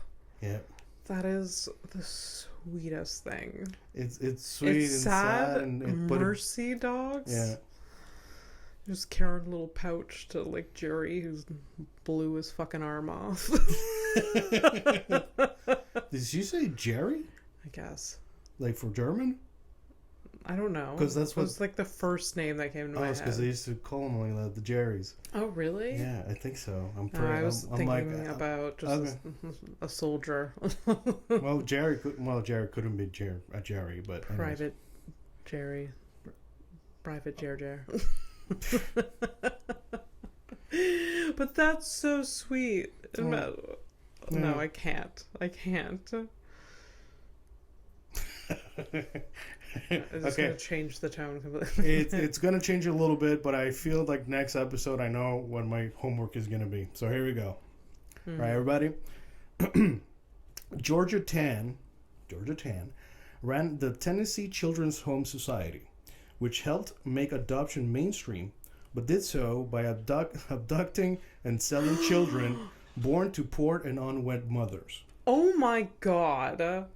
Yeah. That is the sweetest thing. It's sweet and sad and mercy dogs. Yeah. Just carrying a little pouch to like Jerry, who's blew his fucking arm off. Did you say Jerry? I guess. Like for German? I don't know. Because that's what was like the first name that came to my head. Oh, it's because they used to call them like that, the Jerrys. Oh, really? Yeah, I think so. I was thinking about just a soldier. Well, Jerry couldn't be a Jerry, but Private Jerry. Private Jer. But that's so sweet. No, I can't. It's going to change the tone completely. It's going to change a little bit, but I feel like next episode I know what my homework is going to be. So here we go. All right, everybody. Georgia Tan ran the Tennessee Children's Home Society, which helped make adoption mainstream, but did so by abducting and selling children born to poor and unwed mothers. Oh my God.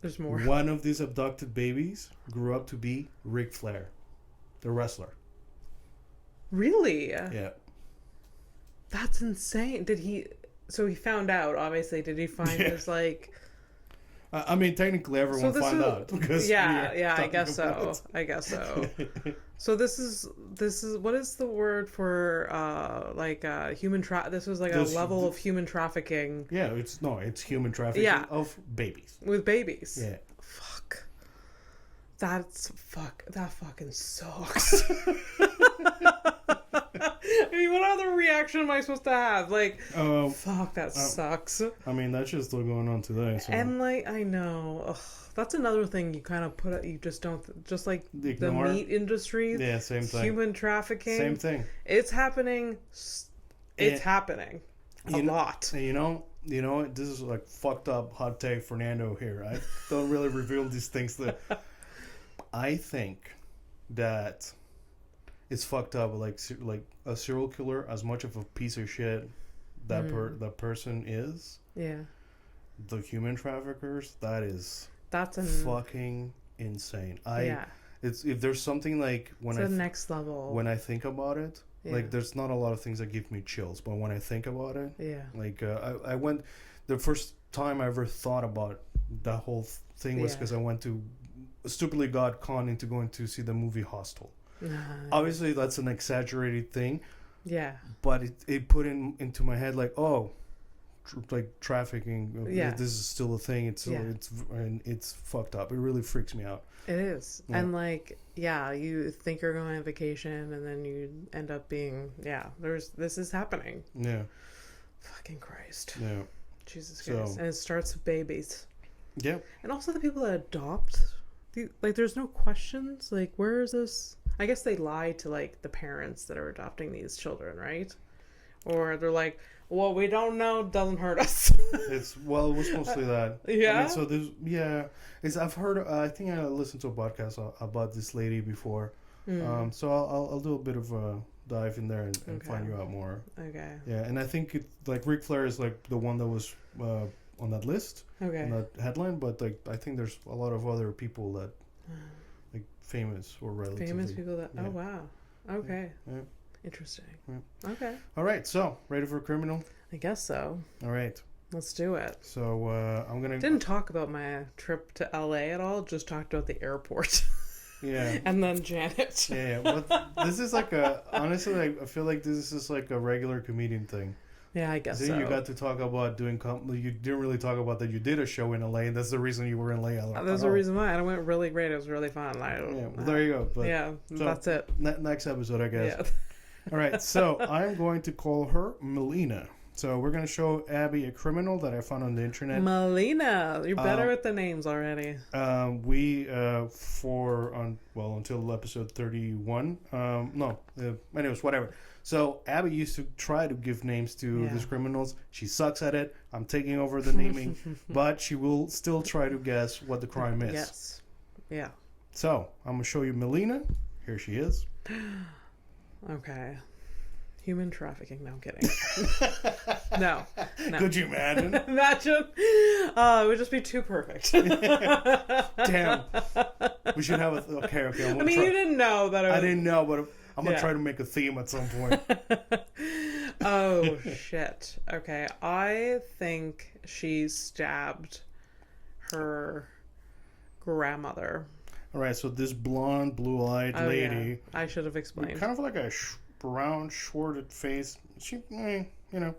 There's more. One of these abducted babies grew up to be Ric Flair, the wrestler. Really? Yeah. That's insane. So he found out, obviously. Did he find his, like... I mean, technically everyone found out. Because I guess so. So this is what is the word for human this was like a level of human trafficking. Yeah, it's human trafficking of babies. With babies. Yeah. Fuck. That fucking sucks. I mean, what other reaction am I supposed to have? Like, fuck, that sucks. I mean, that shit's still going on today. So. And like, I know. Ugh, that's another thing you kind of put. You just don't. Just like Ignore. the meat industry. Yeah, same thing. Human trafficking. Same thing. It's happening. It's happening a lot. And you know, this is like fucked up hot take Fernando here. I don't really reveal these things. I think that it's fucked up. Like a serial killer, as much of a piece of shit that that person is. Yeah. The human traffickers. That's fucking insane. It's if there's something like when it's the next level. When I think about it. Yeah. Like, there's not a lot of things that give me chills, but when I think about it, like, I went, the first time I ever thought about that whole thing was because I went to, stupidly got conned into going to see the movie Hostel. Obviously, that's an exaggerated thing. Yeah. But it put into my head, like, oh, like, trafficking, this is still a thing. It's fucked up. It really freaks me out. It is. Yeah. And like, you think you're going on vacation and then you end up being, this is happening. Yeah. Fucking Christ. Yeah. Jesus Christ. And it starts with babies. Yeah. And also the people that adopt, like, there's no questions. Like, where is this? I guess they lie to, like, the parents that are adopting these children, right? Or they're like, well, we don't know, doesn't hurt us. It was mostly that. Yeah. I mean, so there's, I've heard. I think I listened to a podcast about this lady before. So I'll do a bit of a dive in there and find you out more. Okay. Yeah, and I think like Ric Flair is like the one that was on that list. Okay. On that headline, but like I think there's a lot of other people that like famous or relatively famous people that. Oh wow. Okay. Yeah. Interesting. Yeah. Okay. All right. So, ready for a criminal? I guess so. All right. Let's do it. So, I'm going to... Didn't talk about my trip to LA at all. Just talked about the airport. Yeah. And then Janet. Yeah. But this is like honestly, I feel like this is like a regular comedian thing. Yeah, I guess so. You got to talk about you didn't really talk about that you did a show in LA, and that's the reason you were in LA. There's the reason why. And it went really great. It was really fun. There you go. But, so that's it. Next episode, I guess. Yeah. All right, so I'm going to call her Melina. So we're going to show Abby a criminal that I found on the internet. Melina, you're better with the names already. Until episode 31. Anyways, whatever. So Abby used to try to give names to these criminals. She sucks at it. I'm taking over the naming, but she will still try to guess what the crime is. Yes. Yeah. So I'm going to show you Melina. Here she is. Okay. Human trafficking. No, I'm kidding. No. Could you imagine? Imagine. It would just be too perfect. Damn. We should have a... Okay. I mean, you didn't know that. I didn't know, but I'm going to try to make a theme at some point. Oh, shit. Okay. I think she stabbed her grandmother. All right, so this blonde, blue-eyed lady. Yeah. I should have explained. Kind of like a brown, shorted face. She, she kind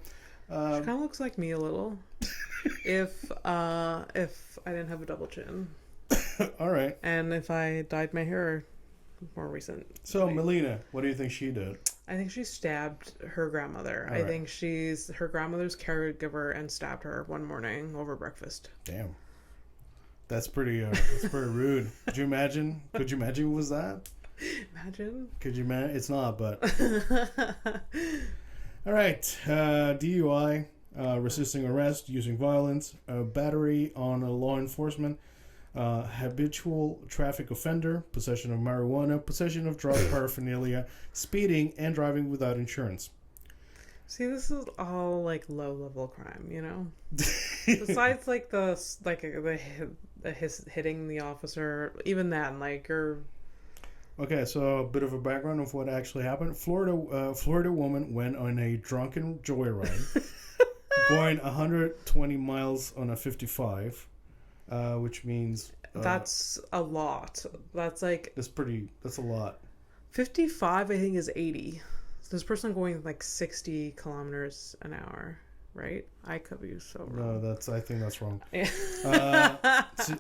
of looks like me a little. if I didn't have a double chin. All right. And if I dyed my hair more recent. So, Melina, what do you think she did? I think she stabbed her grandmother. I think she's her grandmother's caregiver and stabbed her one morning over breakfast. Damn. That's pretty rude. Could you imagine it was that? Imagine? Could you imagine? It's not, but... All right. DUI, resisting arrest, using violence, battery on a law enforcement, habitual traffic offender, possession of marijuana, possession of drug paraphernalia, speeding, and driving without insurance. See, this is all like low-level crime, you know. Besides, like the hitting the officer, even that, like you're. Okay, so a bit of a background of what actually happened. Florida woman went on a drunken joyride, going 120 miles on a 55, which means that's a lot. That's a lot. 55, I think, is 80. So this person going like 60 kilometers an hour, right? I could be so wrong. No, I think that's wrong.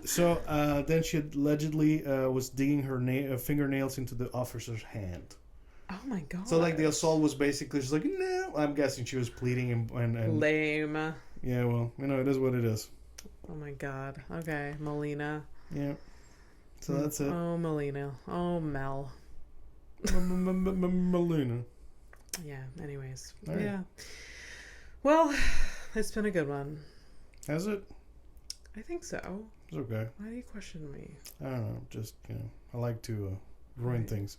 So then she allegedly was digging her fingernails into the officer's hand. Oh my god. So like the assault was basically just like, no. I'm guessing she was pleading and lame. yeah, well, it is what it is. Oh my god. Okay, Melina. Yeah. So that's it. Oh, Melina. Oh, Mel. Melina. Yeah, anyways. All right. Yeah. Well, it's been a good one. Has it? I think so. It's okay. Why do you question me? I don't know. Just, I like to ruin Right. things.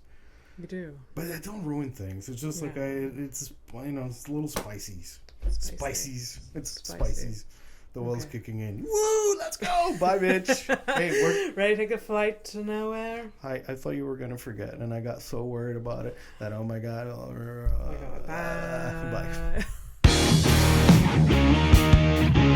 You do. But I don't ruin things. It's just like it's little spices. Spices. It's spices. The well's kicking in. Woo! Let's go! Bye, bitch. Hey, we're ready to take a flight to nowhere. I thought you were gonna forget, and I got so worried about it that oh my god. Bye. Bye.